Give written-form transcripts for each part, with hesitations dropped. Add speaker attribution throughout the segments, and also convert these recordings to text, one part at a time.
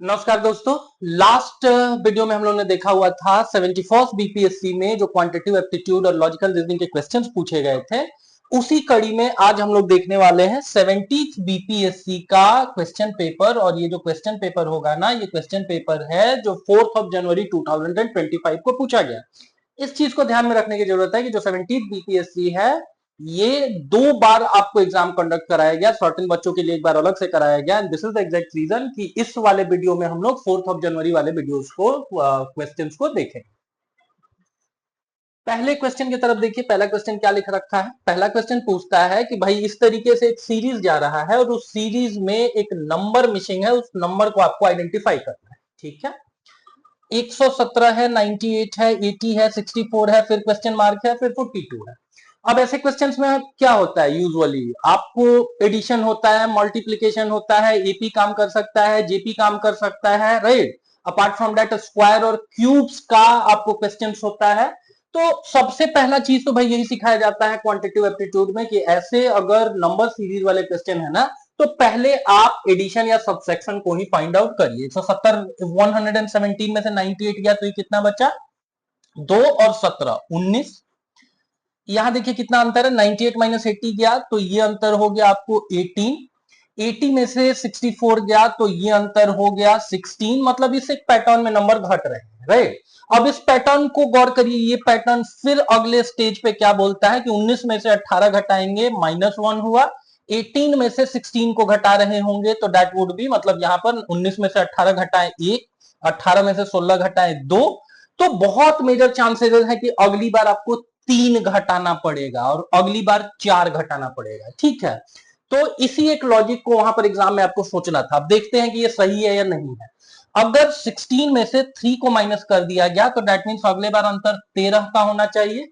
Speaker 1: नमस्कार दोस्तों। Last video में हम लोग ने देखा हुआ था 71st बीपीएससी में जो क्वांटिटेटिव एप्टीट्यूड और लॉजिकल रीजनिंग के क्वेश्चंस पूछे गए थे, उसी कड़ी में आज हम लोग देखने वाले हैं 70th बीपीएससी का क्वेश्चन पेपर। और ये जो क्वेश्चन पेपर होगा ना, ये क्वेश्चन पेपर है जो 4 जनवरी 2025 को पूछा गया। इस चीज को ध्यान में रखने की जरूरत है कि जो 70th बीपीएससी है, ये 2 बार आपको एग्जाम कंडक्ट कराया गया। सर्टेन बच्चों के लिए एक बार अलग से कराया गया। And this is the exact reason कि इस वाले वीडियो में हम लोग 4 जनवरी वाले वीडियोस को क्वेश्चंस को देखें। पहले क्वेश्चन की तरफ देखिए। पहला क्वेश्चन क्या लिख रखा है? पहला क्वेश्चन पूछता है कि भाई इस तरीके से एक सीरीज जा रहा है और उस सीरीज में एक नंबर मिसिंग है, उस नंबर को आपको आइडेंटिफाई करना है। ठीक है, 117 है, 98 है, 80 है, 64 है, फिर क्वेश्चन मार्क है, फिर 42 है। अब ऐसे क्वेश्चंस में क्या होता है, यूजुअली आपको एडिशन होता है, मल्टीप्लीकेशन होता है, एपी काम कर सकता है, जेपी काम कर सकता है, right. Apart from that square और क्यूब्स का आपको क्वेश्चंस होता है। तो सबसे पहला चीज तो भाई यही सिखाया जाता है क्वांटिटेटिव एप्टीट्यूड में कि ऐसे अगर नंबर सीरीज वाले क्वेश्चन है ना, तो पहले आप एडिशन या सबसेक्शन को ही फाइंड आउट करिए। 117 में से 98 गया तो ये कितना बचा? 2 और 17 19। यहां देखिए कितना अंतर है, 98 माइनस 80 गया तो ये अंतर हो गया आपको 18। 80 में से 64 गया तो ये अंतर हो गया 16। मतलब इस एक पैटर्न में नंबर घट रहे हैं, राइट। अब इस पैटर्न को गौर करिए। ये पैटर्न फिर अगले स्टेज पे क्या बोलता है कि 19 में से 18 घटाएंगे, -1 हुआ। 18 में से 16 को घटा रहे होंगे तो दैट वुड बी, मतलब यहां पर 19 में से 18 घटाए 1, 18 में से 16 घटाए 2। तो बहुत मेजर चांसेस है कि अगली बार आपको 3 घटाना पड़ेगा और अगली बार 4 घटाना पड़ेगा। ठीक है, तो इसी एक लॉजिक को वहां पर एग्जाम में आपको सोचना था। अब देखते हैं कि ये सही है या नहीं है। अगर 16 में से 3 को माइनस कर दिया गया तो दैट मीन्स अगले बार अंतर 13 का होना चाहिए,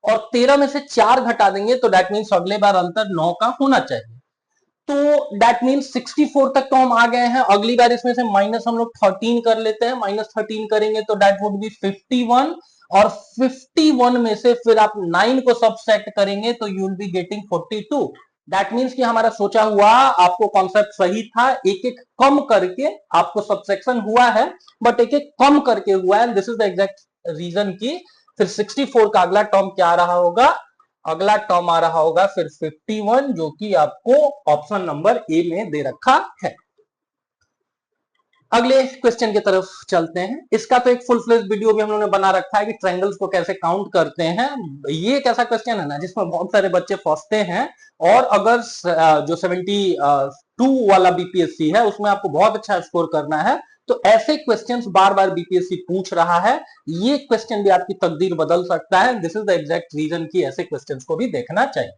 Speaker 1: और 13 में से 4 घटा देंगे तो दैट मीन्स अगले बार अंतर 9 का होना चाहिए। तो दैट मीन्स 64 तक तो हम आ गए हैं। अगली बार इसमें से माइनस हम लोग 13 कर लेते हैं। -13 करेंगे तो दैट वुड बी 51, और 51 में से फिर आप 9 को सबसेक्ट करेंगे तो you will be getting 42। That means कि हमारा सोचा हुआ आपको कॉन्सेप्ट सही था। एक एक कम करके आपको सबसेक्शन हुआ है, बट एक एक कम करके हुआ है। This is the exact reason की फिर 64 का अगला टर्म क्या आ रहा होगा? अगला टर्म आ रहा होगा फिर 51, जो कि आपको ऑप्शन नंबर ए में दे रखा है। अगले क्वेश्चन की तरफ चलते हैं। इसका तो एक फुल फ्लेज वीडियो भी हम लोगों ने बना रखा है कि ट्रायंगल्स को कैसे काउंट करते हैं। ये एक ऐसा क्वेश्चन है ना जिसमें बहुत सारे बच्चे फंसते हैं, और अगर जो 72 वाला बीपीएससी है उसमें आपको बहुत अच्छा स्कोर करना है तो ऐसे क्वेश्चंस बार बार बीपीएससी पूछ रहा है। ये क्वेश्चन भी आपकी तकदीर बदल सकता है। This is the exact reason की ऐसे क्वेश्चंस को भी देखना चाहिए।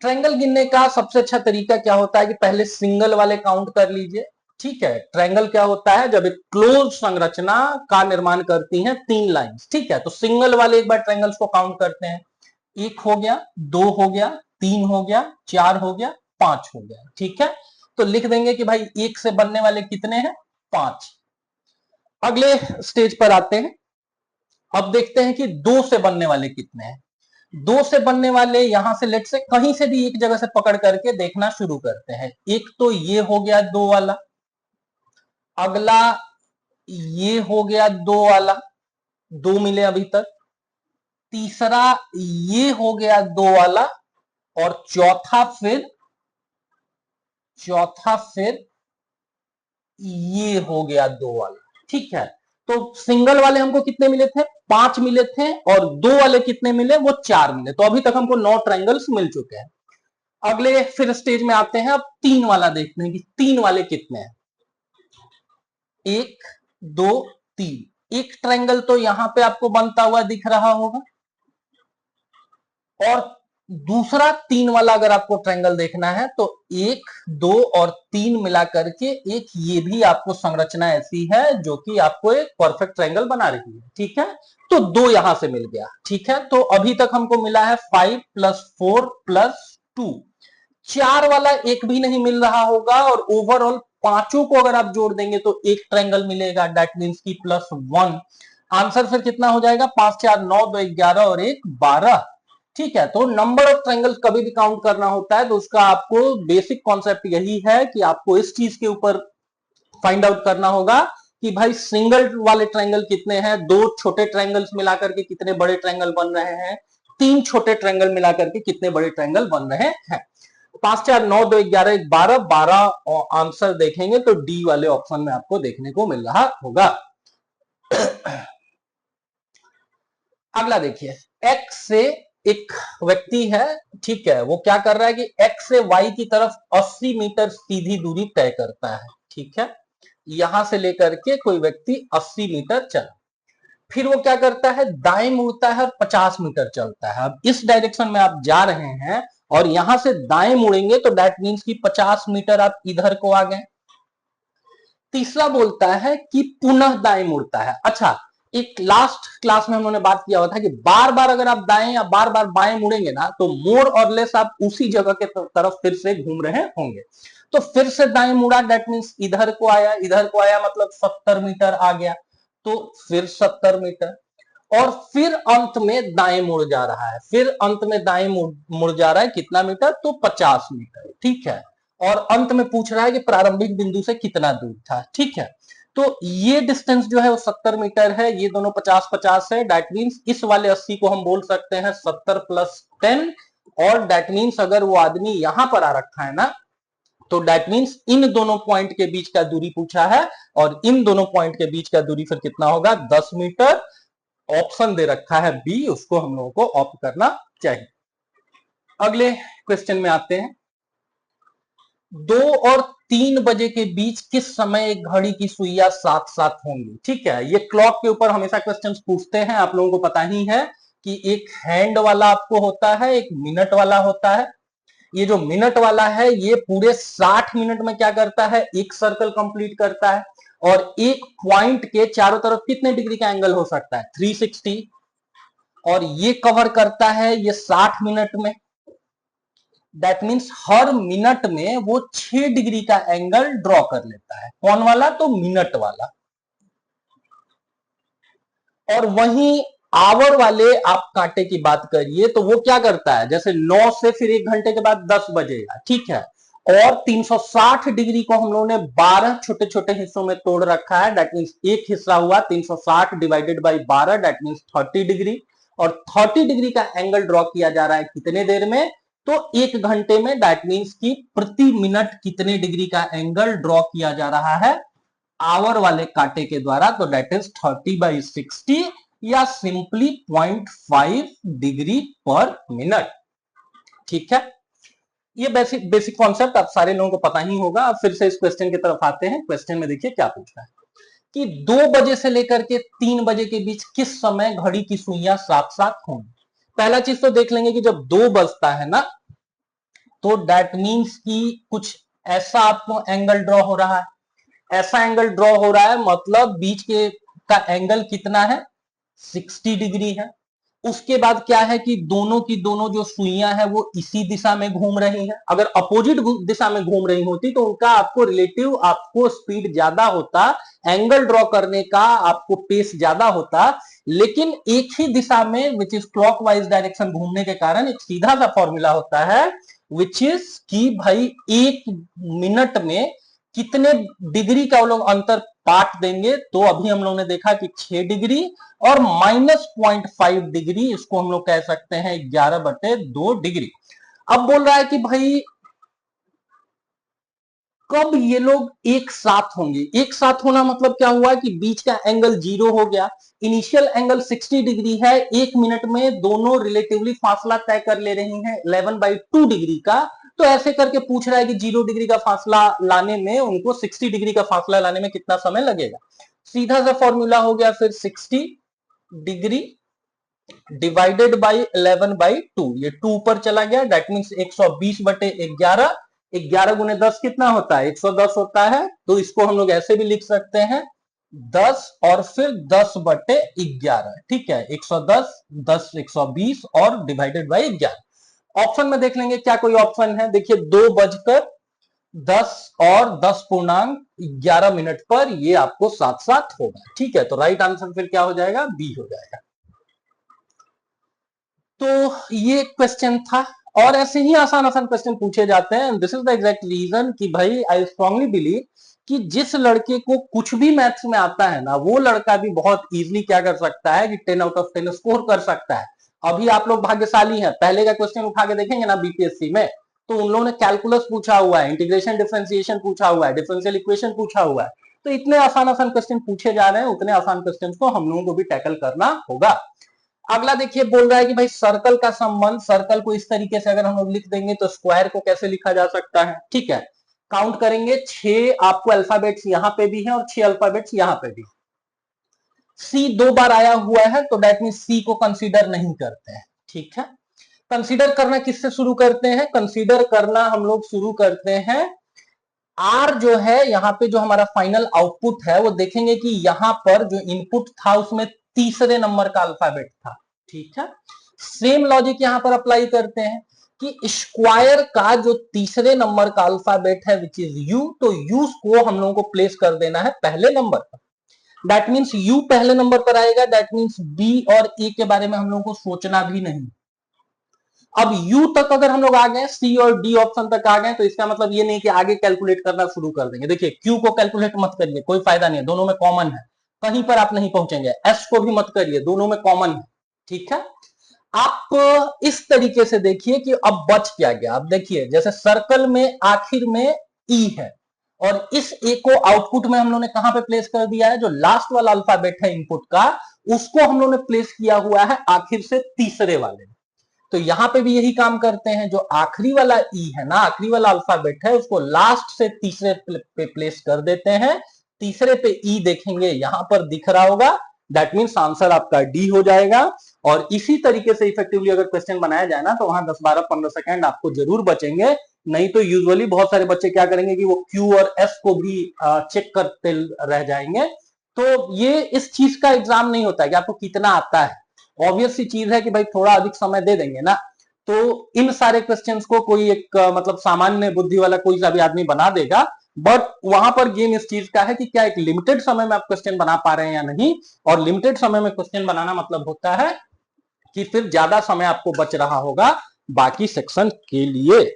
Speaker 1: ट्रायंगल गिनने का सबसे अच्छा तरीका क्या होता है कि पहले सिंगल वाले काउंट कर लीजिए। ठीक है, ट्रायंगल क्या होता है? जब एक क्लोज संरचना का निर्माण करती हैं 3 लाइंस। ठीक है, तो सिंगल वाले एक बार ट्रायंगल्स को काउंट करते हैं। 1 हो गया, 2 हो गया, 3 हो गया, 4 हो गया, 5 हो गया। ठीक है, तो लिख देंगे कि भाई 1 से बनने वाले कितने हैं? 5। अगले स्टेज पर आते हैं। अब देखते हैं कि 2 से बनने वाले कितने हैं। 2 से बनने वाले यहां से लेट से कहीं से भी एक जगह से पकड़ करके देखना शुरू करते हैं। एक तो ये हो गया 2 वाला, अगला ये हो गया 2 वाला, 2 मिले अभी तक। तीसरा ये हो गया 2 वाला, और चौथा फिर ये हो गया 2 वाला। ठीक है, तो सिंगल वाले हमको कितने मिले थे? 5 मिले थे, और 2 वाले कितने मिले? वो 4 मिले। तो अभी तक हमको 9 ट्रायंगल्स मिल चुके हैं। अगले फिर स्टेज में आते हैं। अब 3 वाला देखते हैं कि 3 वाले कितने हैं। 1 2 3। एक ट्रायंगल तो यहां पे आपको बनता हुआ दिख रहा होगा, और दूसरा 3 वाला अगर आपको ट्रायंगल देखना है तो 1 2 और 3 मिला करके एक ये भी आपको संरचना ऐसी है जो कि आपको एक परफेक्ट ट्रायंगल बना रही है। ठीक है, तो 2 यहां से मिल गया। ठीक है, तो अभी तक हमको मिला है 5 + 4 + 2। 4 वाला एक भी नहीं मिल रहा होगा, और ओवरऑल पांचों को अगर आप जोड़ देंगे तो एक ट्रायंगल मिलेगा। दैट मीन्स की +1। आंसर फिर कितना हो जाएगा? 5 4 9 2 11 और 1 12। ठीक है, तो नंबर ऑफ ट्रायंगल्स कभी भी काउंट करना होता है तो उसका आपको बेसिक कॉन्सेप्ट यही है कि आपको इस चीज के ऊपर फाइंड आउट करना होगा कि भाई सिंगल वाले ट्रायंगल कितने हैं, दो छोटे ट्रायंगल्स मिलाकर के कितने बड़े ट्रायंगल बन रहे हैं, तीन छोटे ट्रायंगल मिलाकर के कितने बड़े ट्रायंगल बन रहे हैं। 5 4 9 2 11 12 12 आंसर देखेंगे तो डी वाले ऑप्शन में आपको देखने को मिल रहा होगा। अगला देखिए, एक्स से एक व्यक्ति है, ठीक है, वो क्या कर रहा है कि एक्स से वाई की तरफ 80 मीटर सीधी दूरी तय करता है, ठीक है, यहां से लेकर के कोई व्यक्ति 80 मीटर चला, फिर वो क्या करता है, दाएं मुड़ता है और 50 मीटर चलता है। अब इस डायरेक्शन में आप जा रहे हैं और यहां से दाएं मुड़ेंगे तो दैट मीन्स कि 50 मीटर आप इधर को आ गए। तीसरा बोलता है कि पुनः दाएं मुड़ता है। अच्छा, एक लास्ट क्लास में हम लोगों ने बात किया हुआ था कि बार बार अगर आप दाएं या बार बार बाएं मुड़ेंगे ना तो मोर और लेस आप उसी जगह के तरफ फिर से घूम रहे होंगे। तो फिर से दाएं मुड़ा, दैट मीन्स इधर को आया, इधर को आया मतलब 70 मीटर आ गया, तो फिर 70 मीटर, और फिर अंत में दाएं मुड़ जा रहा है, फिर अंत में दाएं मुड़ जा रहा है, कितना मीटर, तो 50 मीटर, ठीक है, और अंत में पूछ रहा है कि प्रारंभिक बिंदु से कितना दूर था, ठीक है। तो ये डिस्टेंस जो है वो 70 मीटर है, ये दोनों 50 50 है, दैट मीन्स इस वाले 80 को हम बोल सकते हैं 70 + 10, और दैट मीन्स अगर वो आदमी यहां पर आ रखा है ना तो दैट मीन्स इन दोनों पॉइंट के बीच का दूरी पूछा है, और इन दोनों पॉइंट के बीच का दूरी फिर कितना होगा, 10 मीटर। ऑप्शन दे रखा है बी, उसको हम लोगों को ऑप्ट करना चाहिए। अगले क्वेश्चन में आते हैं, 2 और 3 बजे के बीच किस समय एक घड़ी की सुइयां साथ साथ होंगी, ठीक है। ये क्लॉक के ऊपर हमेशा क्वेश्चंस पूछते हैं, आप लोगों को पता ही है कि एक हैंड वाला आपको होता है, एक मिनट वाला होता है। ये जो मिनट वाला है ये पूरे 60 मिनट में क्या करता है, एक सर्कल कंप्लीट करता है, और एक पॉइंट के चारों तरफ कितने डिग्री का एंगल हो सकता है, 360, और ये कवर करता है ये 60 मिनट में, दैट मीन्स हर मिनट में वो 6 डिग्री का एंगल ड्रॉ कर लेता है। कौन वाला, तो मिनट वाला। और वहीं आवर वाले आप कांटे की बात करिए तो वो क्या करता है, जैसे 9 से फिर 1 घंटे के बाद 10 बजेगा, ठीक है, और 360 डिग्री को हम लोगों ने 12 छोटे छोटे हिस्सों में तोड़ रखा है, दैट मीन्स एक हिस्सा हुआ 360 divided by 12, that means 30 degree, और 30 डिग्री का एंगल ड्रॉ किया जा रहा है कितने देर में, तो 1 घंटे में, दैट मीन्स कि प्रति मिनट कितने डिग्री का एंगल ड्रॉ किया जा रहा है आवर वाले कांटे के द्वारा, तो दैट इज 30/60 या सिंपली 0.5 डिग्री पर मिनट, ठीक है। ये बेसिक बेसिक कॉन्सेप्ट आप सारे लोगों को पता ही होगा। अब फिर से इस क्वेश्चन की तरफ आते हैं। क्वेश्चन में देखिए क्या पूछ रहा है कि 2 बजे से लेकर के 3 बजे के बीच किस समय घड़ी की सुइयां साथ साथ होंगी। पहला चीज तो देख लेंगे कि जब 2 बजता है ना तो दैट मीन्स कि कुछ ऐसा आपको एंगल ड्रॉ हो रहा है, ऐसा एंगल ड्रॉ हो रहा है, मतलब बीच के का एंगल कितना है, 60 डिग्री है। उसके बाद क्या है कि दोनों की दोनों जो सुइयां हैं वो इसी दिशा में घूम रही हैं। अगर अपोजिट दिशा में घूम रही होती तो उनका आपको रिलेटिव आपको स्पीड ज्यादा होता, एंगल ड्रॉ करने का आपको पेस ज्यादा होता, लेकिन एक ही दिशा में विच इज क्लॉकवाइज डायरेक्शन घूमने के कारण एक सीधा सा फॉर्मूला होता है विच इज कि भाई 1 मिनट में कितने डिग्री का वो लोग अंतर पाट देंगे। तो अभी हम लोग ने देखा कि 6 डिग्री और -0.5 डिग्री, इसको हम लोग कह सकते हैं 11/2 डिग्री। अब बोल रहा है कि भाई कब ये लोग एक साथ होंगे। एक साथ होना मतलब क्या हुआ कि बीच का एंगल 0 हो गया, इनिशियल एंगल 60 डिग्री है, 1 मिनट में दोनों रिलेटिवली फासला तय कर ले रही हैं 11/2 डिग्री का। तो ऐसे करके पूछ रहा है कि 0 डिग्री का फासला लाने में उनको 60 डिग्री का फासला लाने में कितना समय लगेगा। सीधा सा फॉर्मूला हो गया फिर 60 डिग्री डिवाइडेड बाई 11/2, ये 2 पर चला गया, दैट मीन्स 120/11, 11 गुने 10 कितना होता है, 110 होता है। तो इसको हम लोग ऐसे भी लिख सकते हैं 10 और फिर 10/11, ठीक है, 110 10 120 और डिवाइडेड बाई 11। ऑप्शन में देख लेंगे क्या कोई ऑप्शन है, देखिए 2:10 और 10.11 मिनट पर ये आपको साथ साथ होगा, ठीक है। तो राइट आंसर फिर क्या हो जाएगा, बी हो जाएगा। तो ये क्वेश्चन था। और ऐसे ही आसान आसान क्वेश्चन पूछे जाते हैं। This is the exact reason कि भाई आई स्ट्रांगली बिलीव कि जिस लड़के को कुछ भी मैथ्स में आता है ना, वो लड़का भी बहुत इजीली क्या कर सकता है कि 10 आउट ऑफ 10 स्कोर कर सकता है। अभी आप लोग भाग्यशाली हैं, पहले का क्वेश्चन उठा के देखेंगे ना बीपीएससी में, तो उन लोगों ने कैलकुलस पूछा हुआ है, इंटीग्रेशन डिफरेंशिएशन पूछा हुआ है, डिफरेंशियल इक्वेशन पूछा हुआ है। तो इतने आसान आसान क्वेश्चन पूछे जा रहे हैं, उतने आसान क्वेश्चन को हम लोगों को भी टैकल करना होगा। अगला देखिए बोल रहा है कि भाई सर्कल का संबंध, सर्कल को इस तरीके से अगर हम लोग लिख देंगे तो स्क्वायर को कैसे लिखा जा सकता है। ठीक है, काउंट करेंगे 6 आपको अल्फाबेट्स यहां पे भी है और 6 अल्फाबेट्स यहां पे भी। सी 2 बार आया हुआ है तो दैट मीन सी को कंसीडर नहीं करते हैं। ठीक है, कंसीडर करना किससे शुरू करते हैं, कंसीडर करना हम लोग शुरू करते हैं आर जो है यहाँ पे जो हमारा फाइनल आउटपुट है वो देखेंगे कि यहां पर जो इनपुट था उसमें तीसरे नंबर का अल्फाबेट था। ठीक है, सेम लॉजिक यहां पर अप्लाई करते हैं कि स्क्वायर का जो तीसरे नंबर का अल्फाबेट है विच इज यू, तो यू को हम लोगों को प्लेस कर देना है पहले नंबर पर। दैट मीन्स यू पहले नंबर पर आएगा, दैट मीन्स बी और ए के बारे में हम लोगों को सोचना भी नहीं। अब यू तक अगर हम लोग आ गए, सी और डी ऑप्शन तक आ गए, तो इसका मतलब ये नहीं कि आगे कैलकुलेट करना शुरू कर देंगे। देखिए क्यू को कैलकुलेट मत करिए, कोई फायदा नहीं है, दोनों में कॉमन है, कहीं पर आप नहीं पहुंचेंगे। एस को भी मत करिए, दोनों में कॉमन है। ठीक है, आप इस तरीके से देखिए कि अब बच क्या गया। अब देखिए जैसे सर्कल में आखिर में ई है और इस ए को आउटपुट में हम लोगों ने कहां पे प्लेस कर दिया है, जो लास्ट वाला अल्फाबेट है इनपुट का, उसको हम लोगों ने प्लेस किया हुआ है आखिर से तीसरे वाले। तो यहां पे भी यही काम करते हैं, जो आखिरी वाला ई है ना, आखिरी वाला अल्फाबेट है, उसको लास्ट से तीसरे पे प्लेस कर देते हैं। तीसरे पे ई देखेंगे यहां पर दिख रहा होगा, दैट मीन्स आंसर आपका डी हो जाएगा। और इसी तरीके से इफेक्टिवली अगर क्वेश्चन बनाया जाए ना, तो वहां 10 12 15 सेकंड आपको जरूर बचेंगे। नहीं तो यूजुअली बहुत सारे बच्चे क्या करेंगे कि वो क्यू और एस को भी चेक करते रह जाएंगे। तो ये इस चीज का एग्जाम नहीं होता है कि आपको कितना आता है। ऑब्वियस सी चीज है कि भाई थोड़ा अधिक समय दे देंगे ना, तो इन सारे क्वेश्चंस को कोई एक मतलब सामान्य बुद्धि वाला कोई सा भी आदमी बना देगा। बट वहां पर गेम इस चीज का है कि क्या एक लिमिटेड समय में आप क्वेश्चन बना पा रहे हैं या नहीं। और लिमिटेड समय में क्वेश्चन बनाना मतलब होता है कि फिर ज्यादा समय आपको बच रहा होगा बाकी सेक्शन के लिए।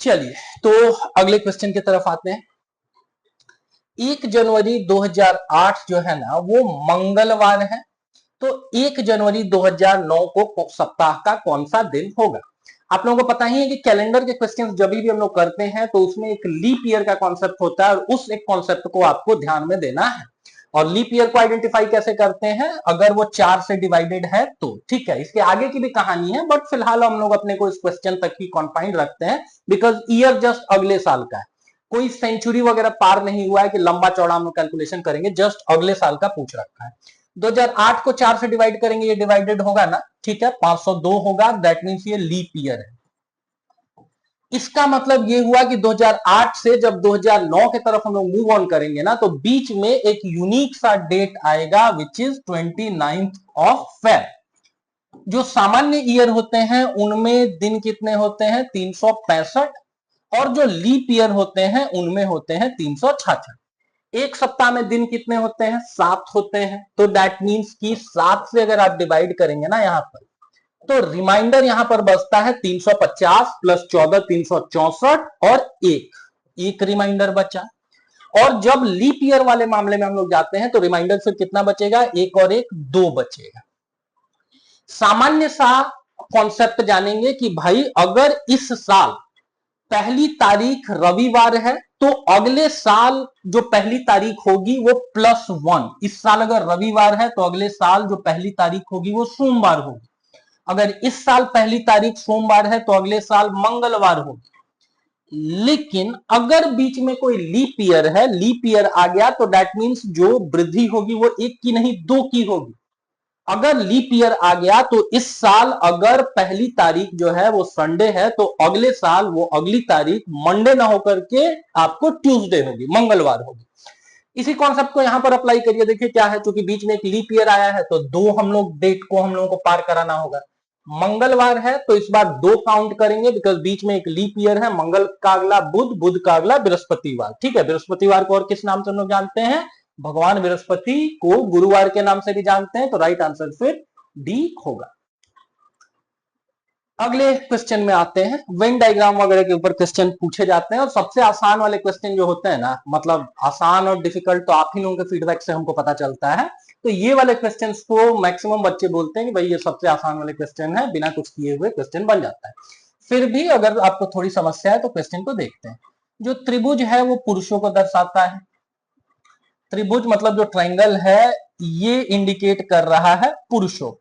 Speaker 1: चलिए तो अगले क्वेश्चन की तरफ आते हैं। 1 जनवरी 2008 जो है ना वो मंगलवार है, तो 1 जनवरी 2009 को सप्ताह का कौन सा दिन होगा। आप लोगों को पता ही है कि कैलेंडर के क्वेश्चंस जब भी हम लोग करते हैं तो उसमें एक लीप ईयर का कॉन्सेप्ट होता है और उस एक कॉन्सेप्ट को आपको ध्यान में देना है। और लीप ईयर को आइडेंटिफाई कैसे करते हैं, अगर वो 4 से डिवाइडेड है तो। ठीक है, इसके आगे की भी कहानी है, बट फिलहाल हम लोग अपने को इस क्वेश्चन तक ही कॉन्फाइंड रखते हैं, बिकॉज ईयर जस्ट अगले साल का है। कोई सेंचुरी वगैरह पार नहीं हुआ है कि लंबा चौड़ा हम लोग कैलकुलेशन करेंगे, जस्ट अगले साल का पूछ रखा है। 2008 को 4 से डिवाइड करेंगे, ये डिवाइडेड होगा ना। ठीक है, 502 होगा, दैट मीन्स ये लीप ईयर है। इसका मतलब ये हुआ कि 2008 से जब 2009 के तरफ हम लोग मूव ऑन करेंगे ना, तो बीच में एक यूनिक सा डेट आएगा which is 29th of Feb. जो सामान्य ईयर होते हैं उनमें दिन कितने होते हैं, 365, और जो लीप ईयर होते हैं उनमें होते हैं 366। एक सप्ताह में दिन कितने होते हैं, 7 होते हैं। तो दैट मीन्स कि 7 से अगर आप डिवाइड करेंगे ना यहां पर, तो रिमाइंडर यहां पर बचता है 350 प्लस 14 364 और एक रिमाइंडर बचा। और जब लीप ईयर वाले मामले में हम लोग जाते हैं तो रिमाइंडर फिर कितना बचेगा, एक और एक 2 बचेगा। सामान्य सा कॉन्सेप्ट जानेंगे कि भाई अगर इस साल पहली तारीख रविवार है तो अगले साल जो पहली तारीख होगी वो +1। इस साल अगर रविवार है तो अगले साल जो पहली तारीख होगी वो सोमवार होगी। अगर इस साल पहली तारीख सोमवार है तो अगले साल मंगलवार होगी। लेकिन अगर बीच में कोई लीप ईयर है, लीप ईयर आ गया, तो दैट मीन्स जो वृद्धि होगी वो 1 की नहीं 2 की होगी। अगर लीप ईयर आ गया तो इस साल अगर पहली तारीख जो है वो संडे है तो अगले साल वो अगली तारीख मंडे ना होकर के आपको ट्यूसडे होगी, मंगलवार होगी। इसी कॉन्सेप्ट को यहां पर अप्लाई करिए। देखिए क्या है, क्योंकि बीच में एक लीप ईयर आया है तो 2 हम लोग डेट को हम लोगों को पार कराना होगा। मंगलवार है तो इस बार 2 काउंट करेंगे बिकॉज बीच में एक लीप ईयर है। मंगल का अगला बुध, बुध का अगला बृहस्पतिवार। ठीक है, बृहस्पतिवार को और किस नाम से हम लोग जानते हैं? भगवान बृहस्पति को गुरुवार के नाम से भी जानते हैं, तो राइट आंसर फिर डी होगा। अगले क्वेश्चन में आते हैं। वेन डायग्राम वगैरह के ऊपर क्वेश्चन पूछे जाते हैं और सबसे आसान वाले क्वेश्चन जो होते हैं ना, मतलब आसान और डिफिकल्ट तो आप ही लोगों के फीडबैक से हमको पता चलता है, तो ये वाले क्वेश्चंस को मैक्सिमम बच्चे बोलते हैं कि भाई ये सबसे आसान वाले क्वेश्चन है, बिना कुछ किए हुए क्वेश्चन बन जाता है। फिर भी अगर आपको थोड़ी समस्या है तो क्वेश्चन को देखते हैं। जो त्रिभुज है वो पुरुषों को दर्शाता है। त्रिभुज मतलब जो ट्रायंगल है ये इंडिकेट कर रहा है पुरुषों।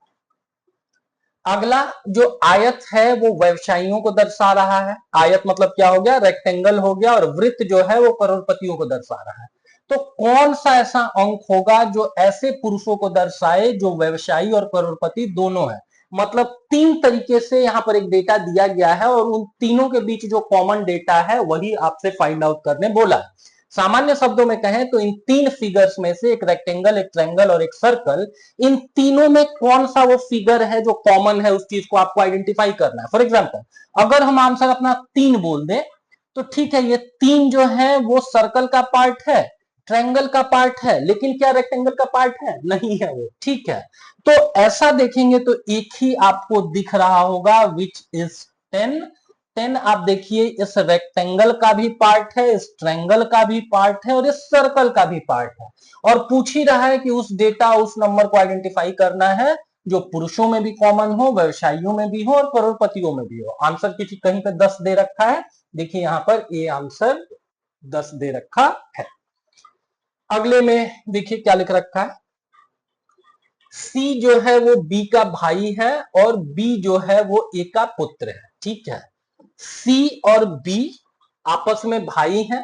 Speaker 1: अगला जो आयत है वो व्यवसायियों को दर्शा रहा है। आयत मतलब क्या हो गया? रेक्टेंगल हो गया। और वृत्त जो है वो करोड़पतियों को दर्शा रहा है। तो कौन सा ऐसा अंक होगा जो ऐसे पुरुषों को दर्शाए जो व्यवसायी और करोड़पति दोनों है? मतलब 3 तरीके से यहां पर एक डेटा दिया गया है और उन तीनों के बीच जो कॉमन डेटा है वही आपसे फाइंड आउट करने बोला है। सामान्य शब्दों में कहें तो इन 3 फिगर्स में से एक रेक्टेंगल, एक ट्रायंगल और एक सर्कल, इन तीनों में कौन सा वो फिगर है जो कॉमन है, उस चीज को आपको आइडेंटिफाई करना है। फॉर एग्जांपल अगर हम आंसर अपना 3 बोल दें तो ठीक है, ये 3 जो है वो सर्कल का पार्ट है, ट्रायंगल का पार्ट है, लेकिन क्या रेक्टेंगल का पार्ट है? नहीं है वो। ठीक है, तो ऐसा देखेंगे तो एक ही आपको दिख रहा होगा विच इज 10। 10 आप देखिए इस रेक्टेंगल का भी पार्ट है, इस ट्रायंगल का भी पार्ट है और इस सर्कल का भी पार्ट है। और पूछ ही रहा है कि उस डेटा, उस नंबर को आइडेंटिफाई करना है जो पुरुषों में भी कॉमन हो, व्यवसायियों में भी हो और करोड़पतियों में भी हो। आंसर किसी कहीं पे 10 दे रखा है, देखिए यहां पर ए आंसर 10 दे रखा है। अगले में देखिए क्या लिख रखा है। सी जो है वो बी का भाई है और बी जो है वो ए का पुत्र है। ठीक है, सी और बी आपस में भाई हैं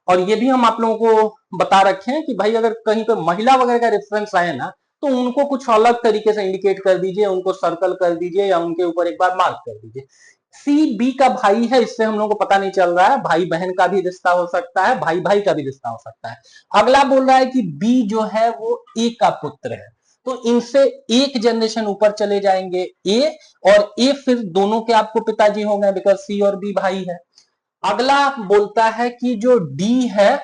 Speaker 1: और ये भी हम आप लोगों को बता रखे हैं कि भाई अगर कहीं पे महिला वगैरह का रेफरेंस आए ना तो उनको कुछ अलग तरीके से इंडिकेट कर दीजिए, उनको सर्कल कर दीजिए या उनके ऊपर एक बार मार्क कर दीजिए। सी बी का भाई है, इससे हम लोग को पता नहीं चल रहा है, भाई बहन का भी रिश्ता हो सकता है, भाई भाई का भी रिश्ता हो सकता है। अगला बोल रहा है कि बी जो है वो ए का पुत्र है, तो इनसे एक जनरेशन ऊपर चले जाएंगे ए, और ए फिर दोनों के आपको पिताजी हो गए बिकॉज सी और बी भाई है। अगला बोलता है कि जो डी है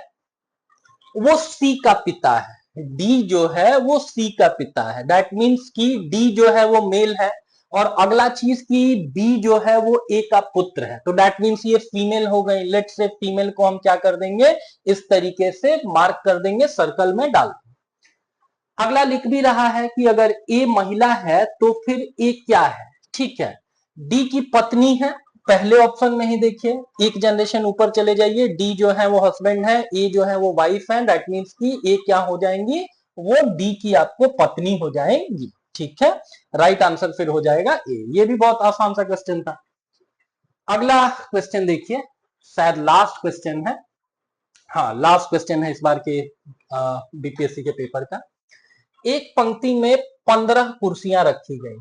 Speaker 1: वो सी का पिता है, डी जो है वो सी का पिता है। दैट मीन्स कि डी जो है वो मेल है। और अगला चीज कि बी जो है वो ए का पुत्र है, तो दैट मीन्स ये फीमेल हो गई। लेट्स से फीमेल को हम क्या कर देंगे, इस तरीके से मार्क कर देंगे, सर्कल में डाल। अगला लिख भी रहा है कि अगर ए महिला है तो फिर ए क्या है? ठीक है, डी की पत्नी है, पहले ऑप्शन में ही देखिए, एक जनरेशन ऊपर चले जाइए, डी जो है वो हस्बैंड है, ए जो है वो वाइफ है। दैट मीन्स कि ए क्या हो जाएंगी, वो डी की आपको पत्नी हो जाएंगी। ठीक है, राइट आंसर फिर हो जाएगा ए। ये भी बहुत आसान सा क्वेश्चन था। अगला क्वेश्चन देखिए, शायद लास्ट क्वेश्चन है। हाँ, लास्ट क्वेश्चन है इस बार के बीपीएससी के पेपर का। एक पंक्ति में 15 कुर्सियां रखी गई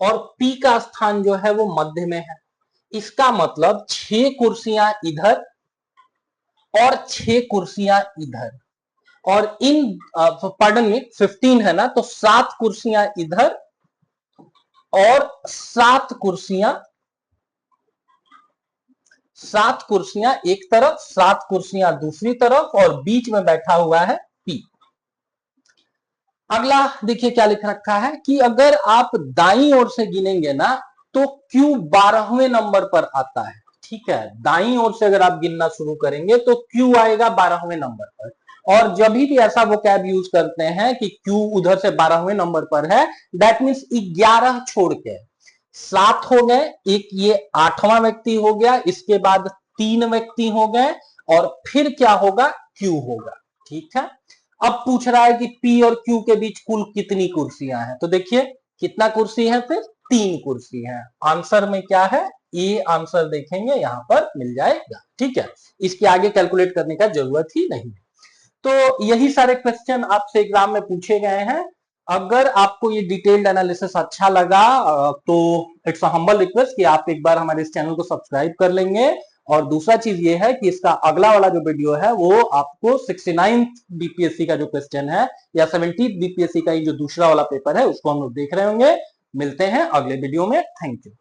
Speaker 1: और पी का स्थान जो है वो मध्य में है। इसका मतलब 6 कुर्सियां इधर और 6 कुर्सियां इधर, और इन पार्डन में 15 है ना, तो 7 कुर्सियां इधर और 7 कुर्सियां एक तरफ, 7 कुर्सियां दूसरी तरफ, और बीच में बैठा हुआ है पी। अगला देखिए क्या लिख रखा है कि अगर आप दाईं ओर से गिनेंगे ना तो क्यू 12वें नंबर पर आता है। ठीक है, दाईं ओर से अगर आप गिनना शुरू करेंगे तो क्यू आएगा 12वें नंबर पर। और जब भी ऐसा वो कैब यूज करते हैं कि क्यू उधर से 12वें नंबर पर है, दैट मीन्स 11 छोड़ के 7 हो गए, एक ये 8वां व्यक्ति हो गया, इसके बाद 3 व्यक्ति हो गए और फिर क्या होगा, क्यू होगा। ठीक है, अब पूछ रहा है कि पी और क्यू के बीच कुल कितनी कुर्सियां हैं, तो देखिए कितना कुर्सी है, फिर 3 कुर्सी है। आंसर में क्या है, ए आंसर देखेंगे यहां पर मिल जाएगा। ठीक है, इसके आगे कैलकुलेट करने का जरूरत ही नहीं। तो यही सारे क्वेश्चन आपसे एग्जाम में पूछे गए हैं। अगर आपको ये डिटेल्ड एनालिसिस अच्छा लगा तो इट्स अ हम्बल रिक्वेस्ट कि आप एक बार हमारे इस चैनल को सब्सक्राइब कर लेंगे। और दूसरा चीज ये है कि इसका अगला वाला जो वीडियो है वो आपको 69th बीपीएससी का जो क्वेश्चन है या 70th बीपीएससी का जो दूसरा वाला पेपर है उसको हम लोग देख रहे होंगे। मिलते हैं अगले वीडियो में। Thank you.